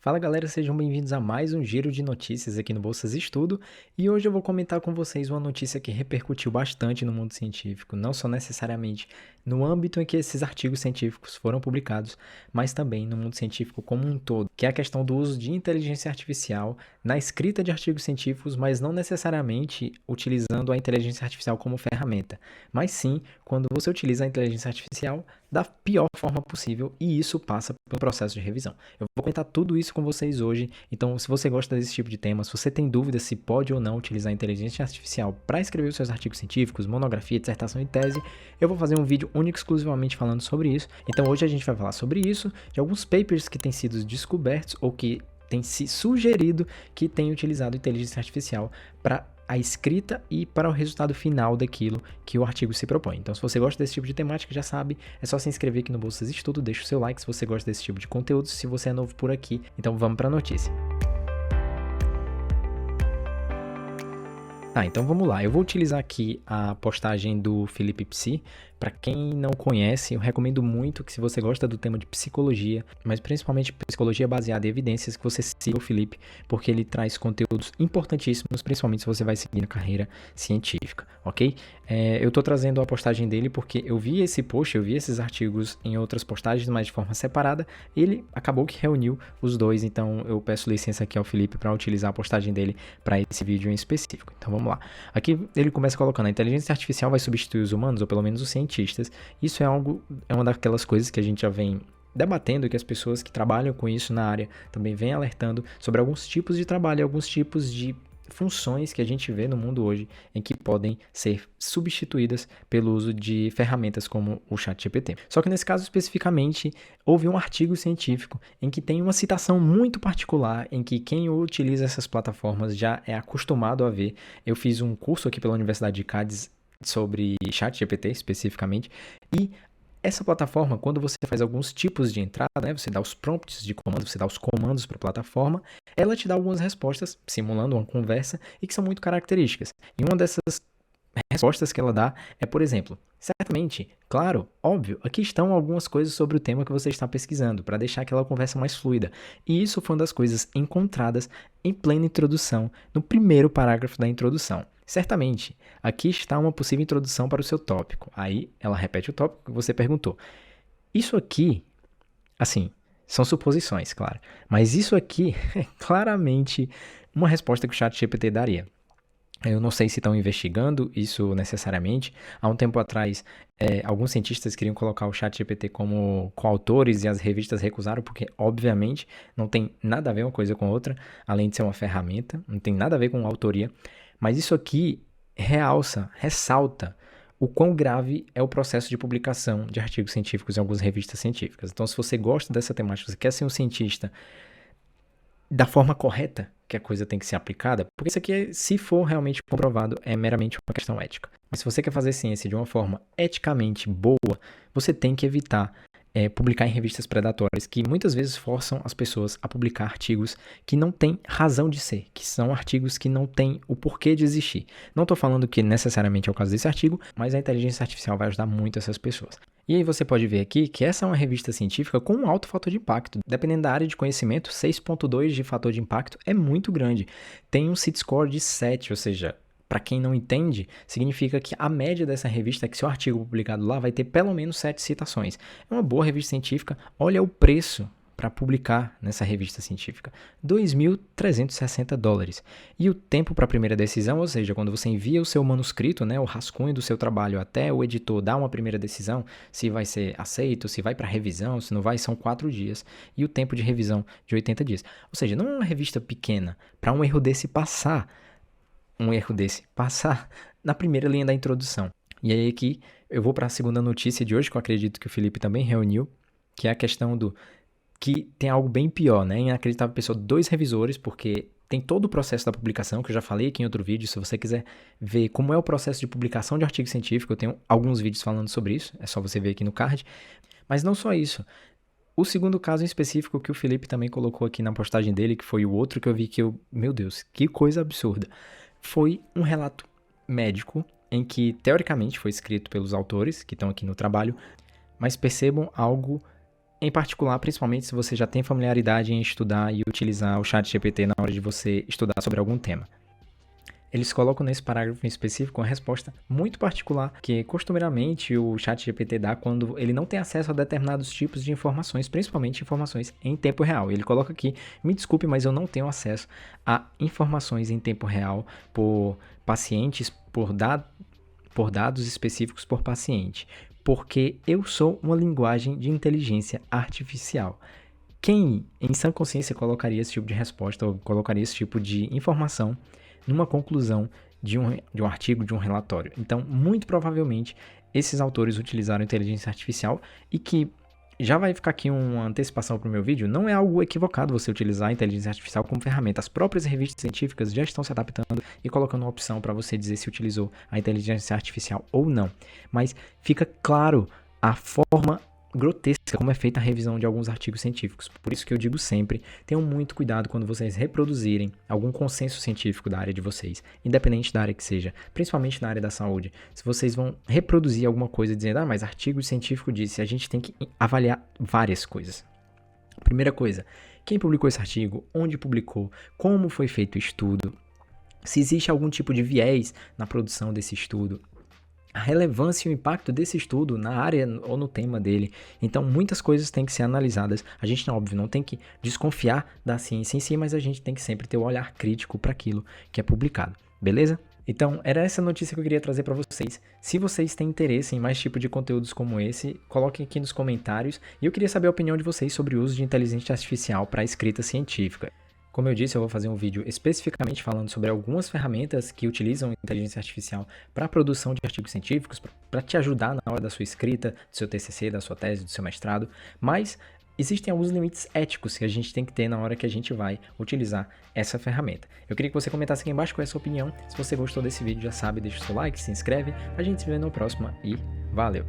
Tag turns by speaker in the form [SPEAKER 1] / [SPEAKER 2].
[SPEAKER 1] Fala galera, sejam bem-vindos a mais um giro de notícias aqui no Bolsas Estudo, e hoje eu vou comentar com vocês uma notícia que repercutiu bastante no mundo científico, não só necessariamente no âmbito em que esses artigos científicos foram publicados, mas também no mundo científico como um todo, que é a questão do uso de inteligência artificial na escrita de artigos científicos, mas não necessariamente utilizando a inteligência artificial como ferramenta, mas sim quando você utiliza a inteligência artificial da pior forma possível, e isso passa pelo processo de revisão. Eu vou comentar tudo isso com vocês hoje, então se você gosta desse tipo de tema, se você tem dúvidas se pode ou não utilizar a inteligência artificial para escrever os seus artigos científicos, monografia, dissertação e tese, eu vou fazer um vídeo único exclusivamente falando sobre isso. Então hoje a gente vai falar sobre isso, de alguns papers que têm sido descobertos ou que tem se sugerido que tem utilizado inteligência artificial para a escrita e para o resultado final daquilo que o artigo se propõe. Então, se você gosta desse tipo de temática, já sabe, é só se inscrever aqui no Bolsas Estudo, deixa o seu like se você gosta desse tipo de conteúdo, se você é novo por aqui. Então, vamos para a notícia. Então vamos lá. Eu vou utilizar aqui a postagem do Felipe Psi. Para quem não conhece, eu recomendo muito que, se você gosta do tema de psicologia, mas principalmente psicologia baseada em evidências, que você siga o Felipe, porque ele traz conteúdos importantíssimos, principalmente se você vai seguir na carreira científica, ok? Eu tô trazendo a postagem dele porque eu vi esse post, eu vi esses artigos em outras postagens, mas de forma separada. Ele acabou que reuniu os dois, então eu peço licença aqui ao Felipe para utilizar a postagem dele para esse vídeo em específico. Então vamos lá. Aqui ele começa colocando: a inteligência artificial vai substituir os humanos, ou pelo menos os cientistas. Isso é uma daquelas coisas que a gente já vem debatendo, que as pessoas que trabalham com isso na área também vêm alertando sobre alguns tipos de trabalho, alguns tipos de funções que a gente vê no mundo hoje em que podem ser substituídas pelo uso de ferramentas como o ChatGPT. Só que nesse caso especificamente, houve um artigo científico em que tem uma citação muito particular, em que quem utiliza essas plataformas já é acostumado a ver. Eu fiz um curso aqui pela Universidade de Cádiz sobre ChatGPT especificamente, e essa plataforma, quando você faz alguns tipos de entrada, né, você dá os prompts de comando, você dá os comandos para a plataforma, ela te dá algumas respostas, simulando uma conversa, e que são muito características. E uma dessas respostas que ela dá é, por exemplo, certamente, claro, óbvio, aqui estão algumas coisas sobre o tema que você está pesquisando, para deixar aquela conversa mais fluida. E isso foi uma das coisas encontradas em plena introdução, no primeiro parágrafo da introdução. Certamente, aqui está uma possível introdução para o seu tópico. Aí ela repete o tópico que você perguntou. Isso aqui, assim, são suposições, claro, mas isso aqui é claramente uma resposta que o ChatGPT daria. Eu não sei se estão investigando isso necessariamente. Há um tempo atrás, alguns cientistas queriam colocar o ChatGPT como coautores e as revistas recusaram, porque, obviamente, não tem nada a ver uma coisa com outra, além de ser uma ferramenta, não tem nada a ver com autoria. Mas isso aqui ressalta o quão grave é o processo de publicação de artigos científicos em algumas revistas científicas. Então, se você gosta dessa temática, você quer ser um cientista da forma correta que a coisa tem que ser aplicada, porque isso aqui, se for realmente comprovado, é meramente uma questão ética. Mas se você quer fazer ciência de uma forma eticamente boa, você tem que evitar publicar em revistas predatórias, que muitas vezes forçam as pessoas a publicar artigos que não têm razão de ser, que são artigos que não têm o porquê de existir. Não estou falando que necessariamente é o caso desse artigo, mas a inteligência artificial vai ajudar muito essas pessoas. E aí você pode ver aqui que essa é uma revista científica com um alto fator de impacto. Dependendo da área de conhecimento, 6.2 de fator de impacto é muito grande. Tem um CIT-score de 7, ou seja, para quem não entende, significa que a média dessa revista é que seu artigo publicado lá vai ter pelo menos 7 citações. É uma boa revista científica. Olha o preço para publicar nessa revista científica: $2.360. E o tempo para a primeira decisão, ou seja, quando você envia o seu manuscrito, né, o rascunho do seu trabalho, até o editor dar uma primeira decisão, se vai ser aceito, se vai para revisão, se não vai, são 4 dias. E o tempo de revisão de 80 dias. Ou seja, não é uma revista pequena. Para um erro desse passar na primeira linha da introdução. E aí aqui eu vou para a segunda notícia de hoje, que eu acredito que o Felipe também reuniu, que é a questão do que tem algo bem pior, né? Inacreditável pessoa, 2 revisores, porque tem todo o processo da publicação, que eu já falei aqui em outro vídeo. Se você quiser ver como é o processo de publicação de artigo científico, eu tenho alguns vídeos falando sobre isso, é só você ver aqui no card. Mas não só isso. O segundo caso em específico que o Felipe também colocou aqui na postagem dele, que foi o outro que eu vi que meu Deus, que coisa absurda, foi um relato médico em que, teoricamente, foi escrito pelos autores que estão aqui no trabalho, mas percebam algo em particular, principalmente se você já tem familiaridade em estudar e utilizar o ChatGPT na hora de você estudar sobre algum tema. Eles colocam nesse parágrafo em específico uma resposta muito particular que costumeiramente o ChatGPT dá quando ele não tem acesso a determinados tipos de informações, principalmente informações em tempo real. Ele coloca aqui: me desculpe, mas eu não tenho acesso a informações em tempo real por pacientes, por dados específicos por paciente, porque eu sou uma linguagem de inteligência artificial. Quem, em sã consciência, colocaria esse tipo de resposta ou colocaria esse tipo de informação numa conclusão de um artigo, de um relatório? Então, muito provavelmente, esses autores utilizaram inteligência artificial e que já vai ficar aqui uma antecipação para o meu vídeo, não é algo equivocado você utilizar a inteligência artificial como ferramenta. As próprias revistas científicas já estão se adaptando e colocando uma opção para você dizer se utilizou a inteligência artificial ou não. Mas fica claro a forma grotesca como é feita a revisão de alguns artigos científicos. Por isso que eu digo sempre, tenham muito cuidado quando vocês reproduzirem algum consenso científico da área de vocês, independente da área que seja, principalmente na área da saúde. Se vocês vão reproduzir alguma coisa dizendo: mas artigo científico disse, a gente tem que avaliar várias coisas. Primeira coisa, quem publicou esse artigo, onde publicou, como foi feito o estudo, se existe algum tipo de viés na produção desse estudo, a relevância e o impacto desse estudo na área ou no tema dele. Então, muitas coisas têm que ser analisadas. A gente, óbvio, não tem que desconfiar da ciência em si, mas a gente tem que sempre ter um olhar crítico para aquilo que é publicado, beleza? Então, era essa notícia que eu queria trazer para vocês. Se vocês têm interesse em mais tipo de conteúdos como esse, coloquem aqui nos comentários. E eu queria saber a opinião de vocês sobre o uso de inteligência artificial para a escrita científica. Como eu disse, eu vou fazer um vídeo especificamente falando sobre algumas ferramentas que utilizam inteligência artificial para a produção de artigos científicos, para te ajudar na hora da sua escrita, do seu TCC, da sua tese, do seu mestrado, mas existem alguns limites éticos que a gente tem que ter na hora que a gente vai utilizar essa ferramenta. Eu queria que você comentasse aqui embaixo qual é a sua opinião. Se você gostou desse vídeo, já sabe, deixa o seu like, se inscreve. A gente se vê no próximo e valeu!